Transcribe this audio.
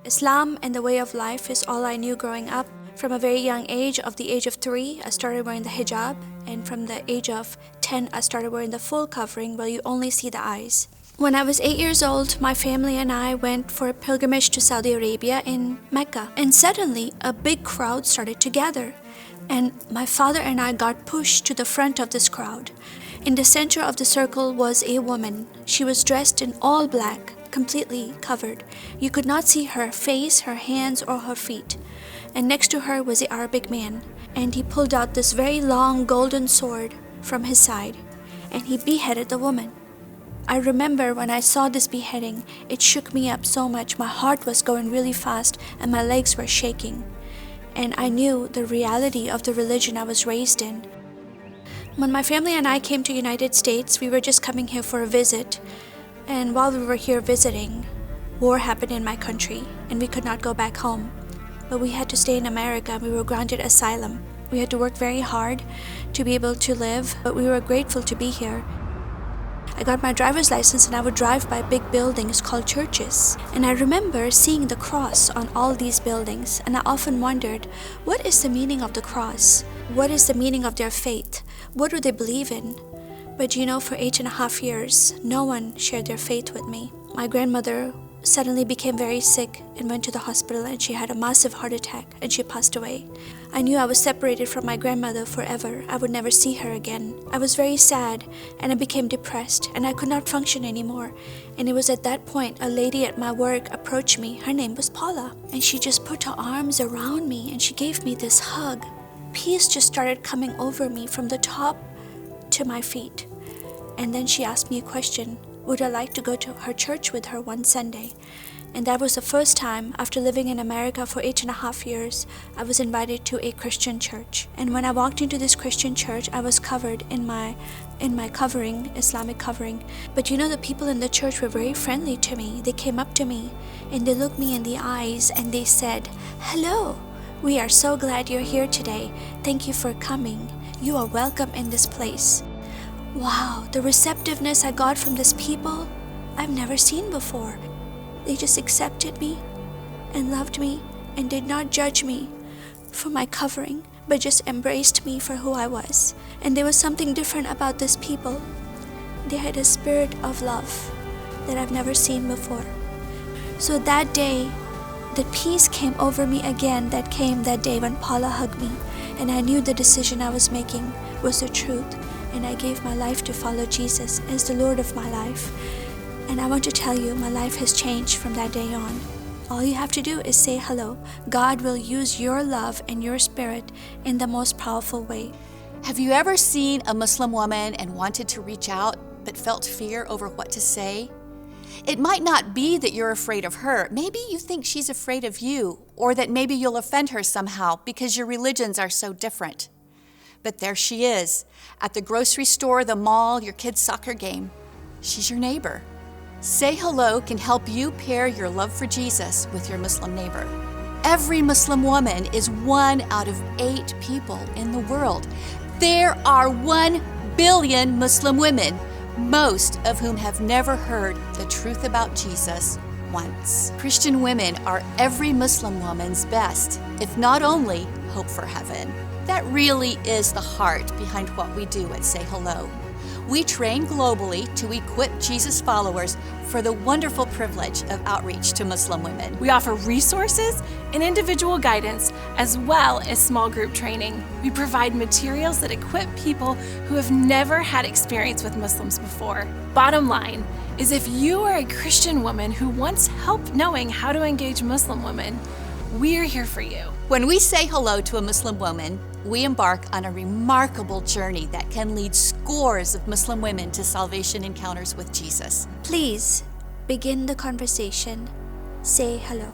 Islam and the way of life is all I knew growing up. From a very young age, of the age of 3, I started wearing the hijab, and from the age of 10, I started wearing the full covering where you only see the eyes. When I was 8 years old, my family and I went for a pilgrimage to Saudi Arabia in Mecca, and suddenly a big crowd started to gather, and my father and I got pushed to the front of this crowd. In the center of the circle was a woman. She was dressed in all black, completely covered. You could not see her face, her hands, or her feet. And next to her was the Arabic man, and he pulled out this very long golden sword from his side, and he beheaded the woman. I remember when I saw this beheading, it shook me up so much. My heart was going really fast and my legs were shaking. And I knew the reality of the religion I was raised in. When my family and I came to United States, we were just coming here for a visit. And while we were here visiting, war happened in my country and we could not go back home. But we had to stay in America. We were granted asylum. We had to work very hard to be able to live, but we were grateful to be here. I got my driver's license and I would drive by big buildings called churches. And I remember seeing the cross on all these buildings, and I often wondered, what is the meaning of the cross? What is the meaning of their faith? What do they believe in? But for 8.5 years, no one shared their faith with me. My grandmother suddenly became very sick and went to the hospital, and she had a massive heart attack and she passed away. I knew I was separated from my grandmother forever. I would never see her again. I was very sad and I became depressed and I could not function anymore. And it was at that point a lady at my work approached me. Her name was Paula, and she just put her arms around me and she gave me this hug. Peace just started coming over me from the top to my feet. And then she asked me a question. Would I like to go to her church with her one Sunday? And that was the first time, after living in America for 8.5 years, I was invited to a Christian church. And when I walked into this Christian church, I was covered in my covering, Islamic covering. But the people in the church were very friendly to me. They came up to me and they looked me in the eyes and they said, "Hello, we are so glad you're here today. Thank you for coming. You are welcome in this place." Wow, the receptiveness I got from these people, I've never seen before. They just accepted me and loved me and did not judge me for my covering, but just embraced me for who I was. And there was something different about these people. They had a spirit of love that I've never seen before. So that day, the peace came over me again that came that day when Paula hugged me, and I knew the decision I was making was the truth. And I gave my life to follow Jesus as the Lord of my life. And I want to tell you, my life has changed from that day on. All you have to do is say hello. God will use your love and your spirit in the most powerful way. Have you ever seen a Muslim woman and wanted to reach out but felt fear over what to say? It might not be that you're afraid of her. Maybe you think she's afraid of you, or that maybe you'll offend her somehow because your religions are so different. But there she is, at the grocery store, the mall, your kid's soccer game. She's your neighbor. Say hello can help you pair your love for Jesus with your Muslim neighbor. Every Muslim woman is 1 out of 8 people in the world. There are 1 billion Muslim women, most of whom have never heard the truth about Jesus once. Christian women are every Muslim woman's best, if not only hope for heaven. That really is the heart behind what we do at Say Hello. We train globally to equip Jesus followers for the wonderful privilege of outreach to Muslim women. We offer resources and individual guidance, as well as small group training. We provide materials that equip people who have never had experience with Muslims before. Bottom line is, if you are a Christian woman who wants help knowing how to engage Muslim women, we're here for you. When we say hello to a Muslim woman, we embark on a remarkable journey that can lead scores of Muslim women to salvation encounters with Jesus. Please begin the conversation. Say hello.